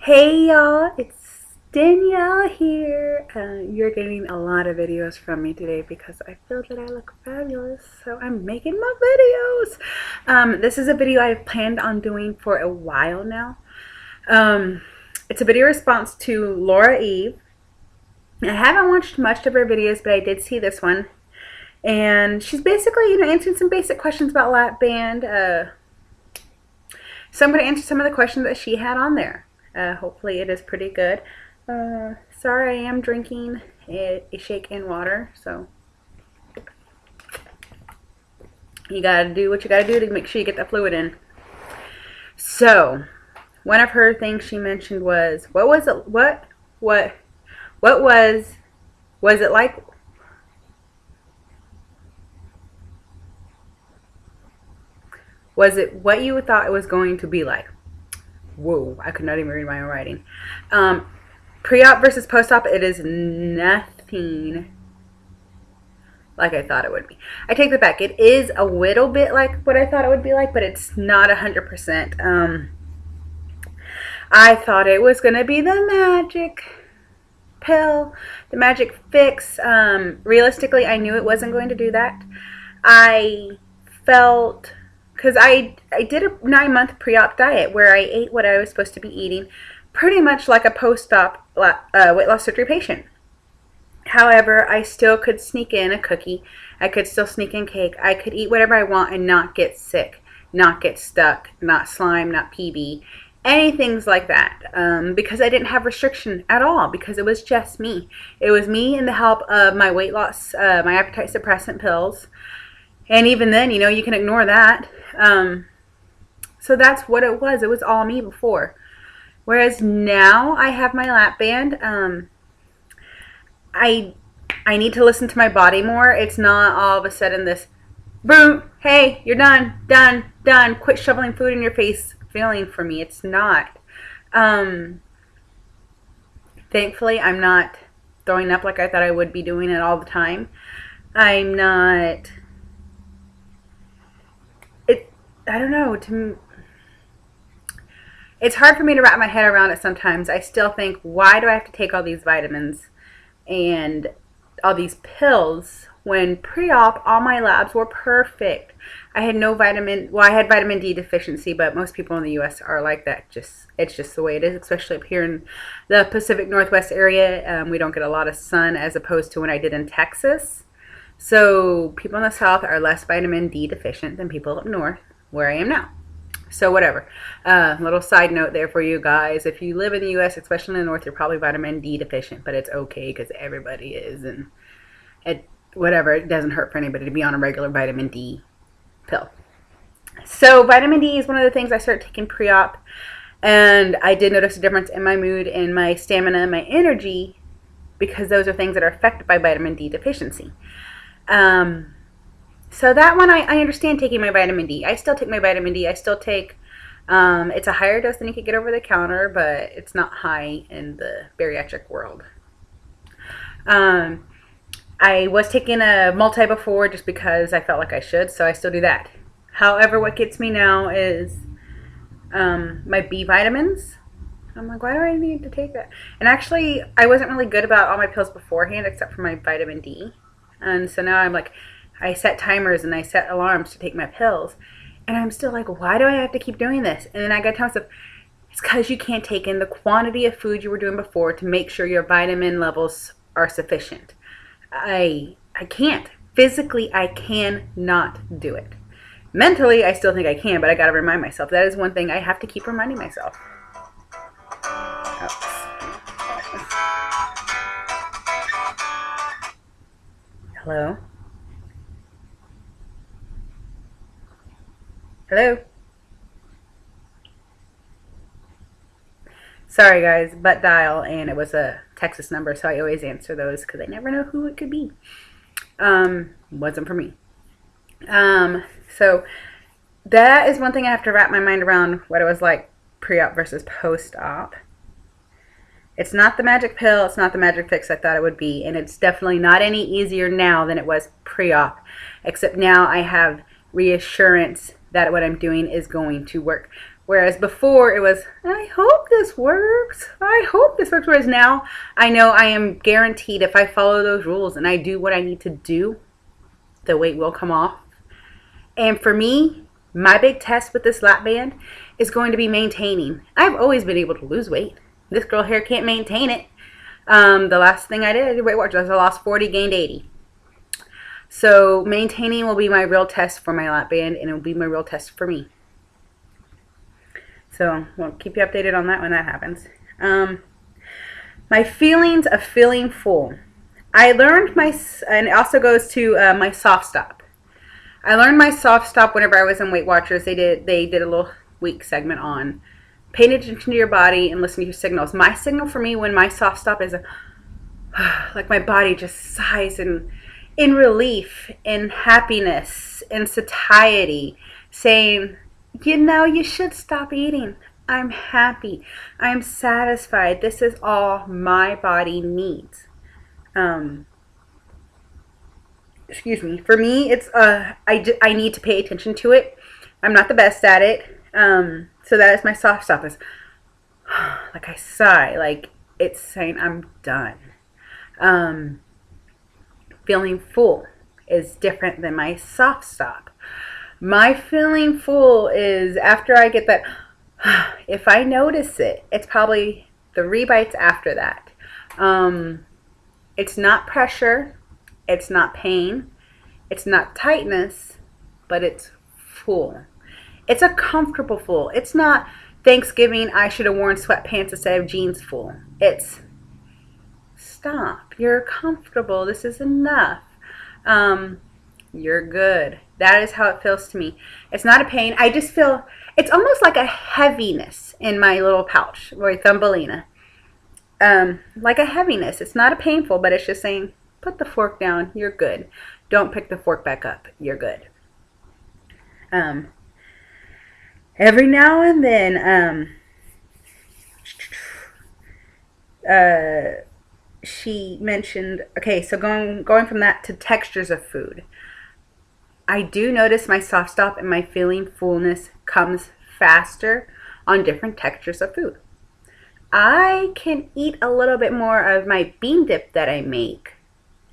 Hey y'all, it's Danielle here. You're getting a lot of videos from me today because I feel that I look fabulous, so I'm making my videos. This is a video I've planned on doing for a while now. It's a video response to Laura Eve. I haven't watched much of her videos, but I did see this one. And she's basically, answering some basic questions about LapBand. So I'm going to answer some of the questions that she had on there. Hopefully it is pretty good. Sorry, I am drinking a shake in water, so you gotta do what you gotta do to make sure you get that fluid in. So, one of her things she mentioned was, what was it like? Was it what you thought it was going to be like? Whoa, I could not even read my own writing. Pre-op versus post-op, it is nothing like I thought it would be. I take that back. It is a little bit like what I thought it would be like, but it's not 100%. I thought it was going to be the magic pill, the magic fix. Realistically, I knew it wasn't going to do that. I felt... because I did a 9-month pre-op diet where I ate what I was supposed to be eating, pretty much like a post-op weight loss surgery patient. However, I still could sneak in a cookie. I could still sneak in cake. I could eat whatever I want and not get sick, not get stuck, not slime, not PB, anything like that. Because I didn't have restriction at all, because it was just me. It was me and the help of my weight loss, my appetite suppressant pills. And even then, you can ignore that. So that's what it was. It was all me before. Whereas now I have my LapBand. I need to listen to my body more. It's not all of a sudden this, boom, hey, you're done, done, quit shoveling food in your face feeling for me. It's not. Thankfully, I'm not throwing up like I thought I would be doing it all the time. I'm not... I don't know, it's hard for me to wrap my head around it sometimes. I still think, why do I have to take all these vitamins and all these pills when pre-op all my labs were perfect? I had no I had vitamin D deficiency, but most people in the US are like that. It's just the way it is, especially up here in the Pacific Northwest area. We don't get a lot of sun as opposed to when I did in Texas. So people in the South are less vitamin D deficient than people up north, where I am now. So whatever. Little side note there for you guys. If you live in the U.S., especially in the North, you're probably vitamin D deficient, but it's okay because everybody is. And whatever, it doesn't hurt for anybody to be on a regular vitamin D pill. So vitamin D is one of the things I started taking pre-op. And I did notice a difference in my mood and my stamina and my energy, because those are things that are affected by vitamin D deficiency. So that one, I understand taking my vitamin D. I still take my vitamin D. I still take, it's a higher dose than you could get over the counter, but it's not high in the bariatric world. I was taking a multi before just because I felt like I should, so I still do that. However, what gets me now is my B vitamins. I'm like, why do I need to take that? And actually, I wasn't really good about all my pills beforehand except for my vitamin D. And so now I'm like, I set timers and I set alarms to take my pills. And I'm still like, why do I have to keep doing this? And then I got to tell myself, it's because you can't take in the quantity of food you were doing before to make sure your vitamin levels are sufficient. I can't. Physically, I cannot do it. Mentally, I still think I can, but I got to remind myself. That is one thing I have to keep reminding myself. Oops. Hello? Hello? Sorry guys, butt dial, and it was a Texas number, so I always answer those because I never know who it could be. Wasn't for me. So that is one thing I have to wrap my mind around, what it was like pre-op versus post-op. It's not the magic pill, it's not the magic fix I thought it would be, and it's definitely not any easier now than it was pre-op, except now I have reassurance that what I'm doing is going to work. Whereas before it was, I hope this works. I hope this works. Whereas now I know I am guaranteed if I follow those rules and I do what I need to do, the weight will come off. And for me, my big test with this lap band is going to be maintaining. I've always been able to lose weight. This girl here can't maintain it. The last thing I did, Weight Watchers, I lost 40, gained 80. So maintaining will be my real test for my lap band, and it will be my real test for me. So we'll keep you updated on that when that happens. My feelings of feeling full. I learned and it also goes to my soft stop. I learned my soft stop whenever I was in Weight Watchers. They did a little week segment on paying attention to your body and listening to your signals. My signal for me when my soft stop is like my body just sighs in relief, in happiness, in satiety, saying, you know, you should stop eating. I'm happy. I'm satisfied. This is all my body needs. Excuse me. For me, it's I need to pay attention to it. I'm not the best at it. So that is my soft stop. Is like I sigh, like it's saying I'm done. Feeling full is different than my soft stop. My feeling full is after I get that, if I notice it, it's probably 3 bites after that. It's not pressure, it's not pain, it's not tightness, but it's full. It's a comfortable full. It's not Thanksgiving, I should have worn sweatpants instead of jeans full. It's stop. You're comfortable. This is enough. You're good. That is how it feels to me. It's not a pain. I just feel, it's almost like a heaviness in my little pouch, or thumbelina. Like a heaviness. It's not a painful, but it's just saying, put the fork down. You're good. Don't pick the fork back up. You're good. Every now and then, she mentioned, okay, so going from that to textures of food. I do notice my soft stop and my feeling fullness comes faster on different textures of food. I can eat a little bit more of my bean dip that I make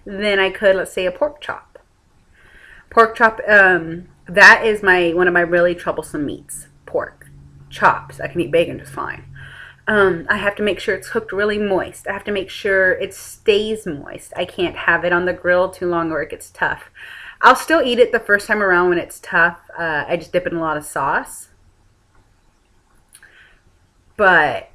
than I could, let's say, a pork chop. Pork chop, that is one of my really troublesome meats. Pork chops. I can eat bacon just fine. I have to make sure it's cooked really moist. I have to make sure it stays moist. I can't have it on the grill too long or it gets tough. I'll still eat it the first time around when it's tough. I just dip it in a lot of sauce. But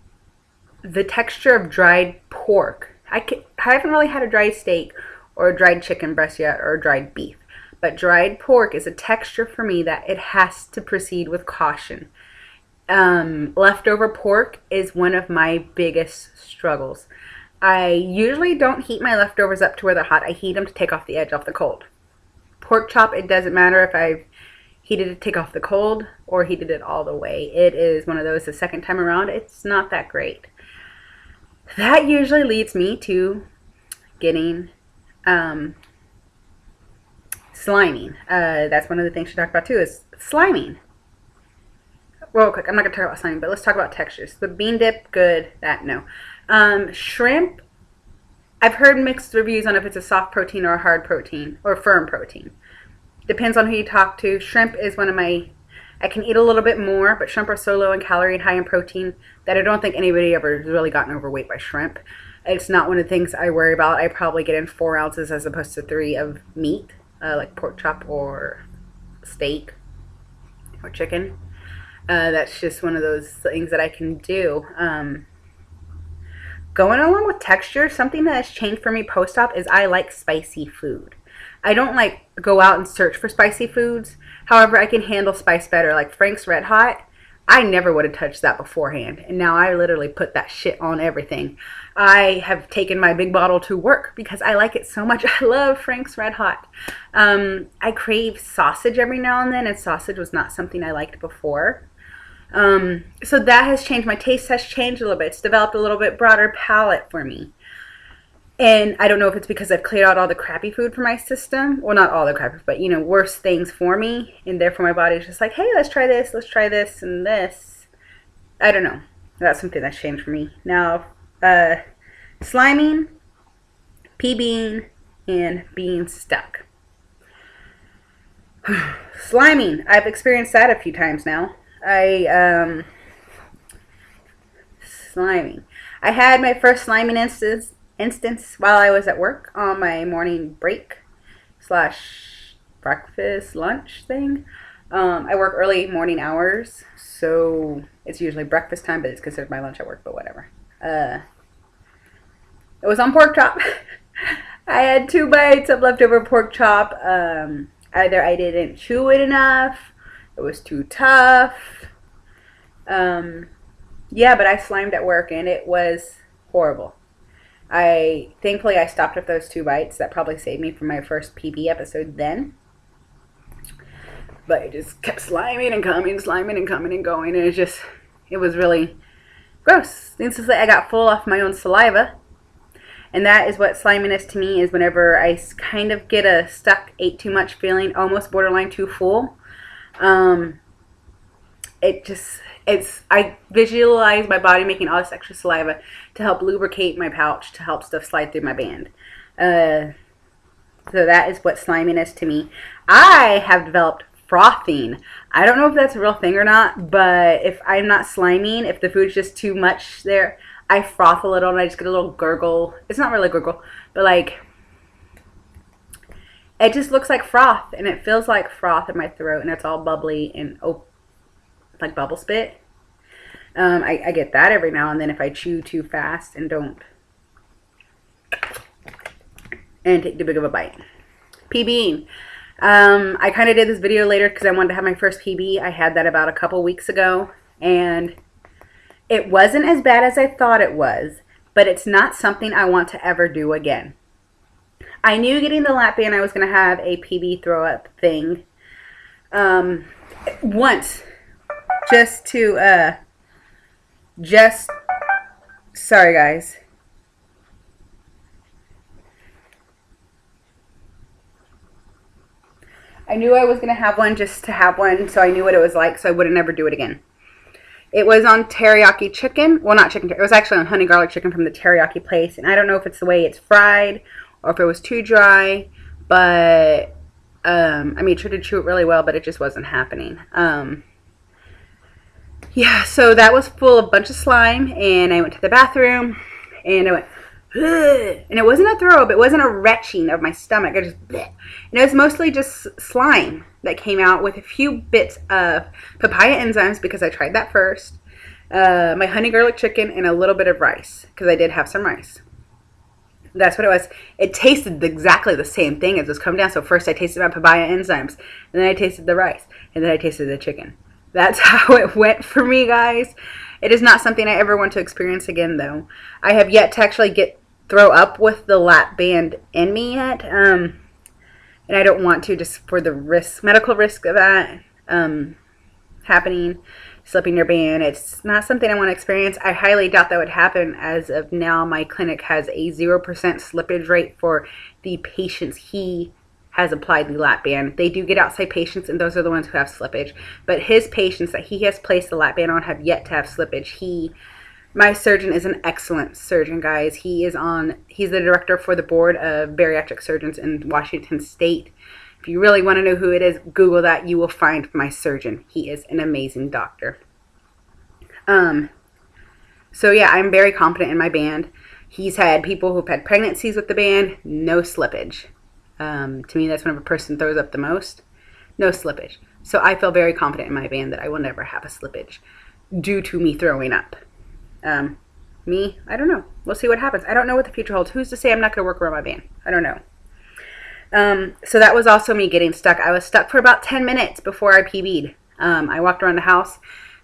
the texture of dried pork, I haven't really had a dried steak or a dried chicken breast yet or a dried beef. But dried pork is a texture for me that it has to proceed with caution. Leftover pork is one of my biggest struggles. I usually don't heat my leftovers up to where they're hot. I heat them to take off the edge off the cold. Pork chop, it doesn't matter if I've heated it to take off the cold or heated it all the way. It is one of those, the second time around, it's not that great. That usually leads me to getting sliming. That's one of the things she talked about too, is sliming. Real quick, I'm not going to talk about sliming, but let's talk about textures. The bean dip, good. That, no. Shrimp, I've heard mixed reviews on if it's a soft protein or a hard protein or firm protein. Depends on who you talk to. Shrimp is one of my, I can eat a little bit more, but shrimp are so low in calorie and high in protein that I don't think anybody ever has really gotten overweight by shrimp. It's not one of the things I worry about. I probably get in 4 ounces as opposed to 3 of meat, like pork chop or steak or chicken. That's just one of those things that I can do. Going along with texture, something that has changed for me post-op is I like spicy food. I don't like go out and search for spicy foods. However, I can handle spice better. Like Frank's Red Hot, I never would have touched that beforehand. And now I literally put that shit on everything. I have taken my big bottle to work because I like it so much. I love Frank's Red Hot. I crave sausage every now and then, and sausage was not something I liked before. So that has changed. My taste has changed a little bit. It's developed a little bit broader palate for me. And I don't know if it's because I've cleared out all the crappy food from my system. Well, not all the crappy, but, you know, worse things for me. And therefore my body is just like, hey, let's try this, and this. I don't know. That's something that's changed for me. Now, sliming, PBing, and being stuck. Sliming. I've experienced that a few times now. Sliming. I had my first sliming instance while I was at work on my morning break / breakfast lunch thing. I work early morning hours, so it's usually breakfast time, but it's considered my lunch at work, but whatever. It was on pork chop. I had 2 bites of leftover pork chop. Either I didn't chew it enough, it was too tough. Yeah, but I slimed at work and it was horrible. Thankfully I stopped with those 2 bites. That probably saved me from my first PB episode then. But it just kept sliming and coming, sliming and coming and going, and it was really gross. Needless to say, I got full off my own saliva. And that is what sliminess to me is, whenever I kind of get a stuck, ate too much feeling, almost borderline too full. I visualize my body making all this extra saliva to help lubricate my pouch, to help stuff slide through my band. So that is what sliminess to me. I have developed frothing. I don't know if that's a real thing or not, but if I'm not sliming, if the food's just too much there, I froth a little and I just get a little gurgle. It's not really a gurgle, but like, it just looks like froth and it feels like froth in my throat and it's all bubbly and like bubble spit. I get that every now and then if I chew too fast and don't take too big of a bite. PBing. I kind of did this video later because I wanted to have my first PB. I had that about a couple weeks ago and it wasn't as bad as I thought it was, but it's not something I want to ever do again. I knew getting the LapBand I was going to have a PB throw up thing once, sorry guys. I knew I was going to have one just to have one, so I knew what it was like, so I would never do it again. It was on teriyaki chicken. Well, not chicken. It was actually on honey garlic chicken from the teriyaki place. And I don't know if it's the way it's fried or if it was too dry. But, I mean, I tried to chew it really well, but it just wasn't happening. Yeah, so that was full of a bunch of slime. And I went to the bathroom. And I went, ugh. And it wasn't a throw up. It wasn't a retching of my stomach. I just, bleh. And it was mostly just slime that came out with a few bits of papaya enzymes because I tried that first. My honey garlic chicken and a little bit of rice because I did have some rice. That's what it was. It tasted exactly the same thing as it was coming down. So first I tasted my papaya enzymes and then I tasted the rice and then I tasted the chicken. That's how it went for me, guys. It is not something I ever want to experience again, though. I have yet to actually throw up with the LapBand in me yet. And I don't want to, just for the medical risk of that happening, slipping your band. It's not something I want to experience. I highly doubt that would happen. As of now, my clinic has a 0% slippage rate for the patients he has applied the LapBand. They do get outside patients, and those are the ones who have slippage. But his patients that he has placed the LapBand on have yet to have slippage. My surgeon is an excellent surgeon, guys. He's the director for the board of bariatric surgeons in Washington State. If you really want to know who it is, Google that. You will find my surgeon. He is an amazing doctor. So yeah, I'm very confident in my band. He's had people who've had pregnancies with the band, no slippage. To me, that's whenever a person throws up the most, no slippage. So I feel very confident in my band that I will never have a slippage due to me throwing up. I don't know. We'll see what happens. I don't know what the future holds. Who's to say I'm not going to work around my band? I don't know. So that was also me getting stuck. I was stuck for about 10 minutes before I PB'd. I walked around the house.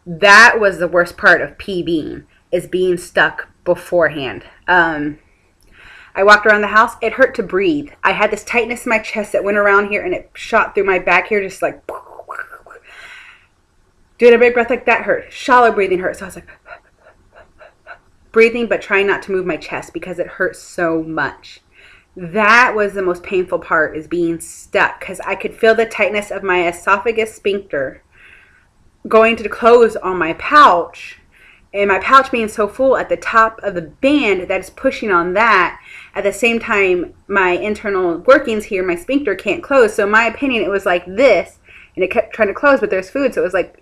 That was the worst part of PBing, is being stuck beforehand. I walked around the house. It hurt to breathe. I had this tightness in my chest that went around here and it shot through my back here, just like doing a big breath like that hurt. Shallow breathing hurt. So I was like breathing, but trying not to move my chest because it hurt so much. That was the most painful part, is being stuck, because I could feel the tightness of my esophagus sphincter going to close on my pouch, and my pouch being so full at the top of the band that is pushing on that. At the same time, my internal workings here, my sphincter can't close. So in my opinion, it was like this, and it kept trying to close, but there's food. So it was like,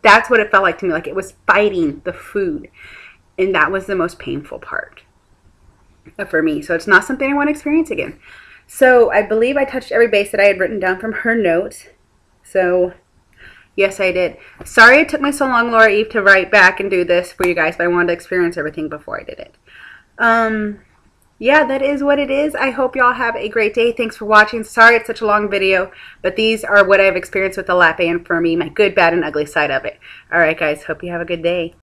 that's what it felt like to me. Like it was fighting the food. And that was the most painful part for me. So it's not something I want to experience again. So I believe I touched every base that I had written down from her notes. So yes, I did. Sorry it took me so long, Laura Eve, to write back and do this for you guys, but I wanted to experience everything before I did it. Yeah, that is what it is. I hope y'all have a great day. Thanks for watching. Sorry it's such a long video, but these are what I've experienced with the LapBand for me, my good, bad, and ugly side of it. All right, guys. Hope you have a good day.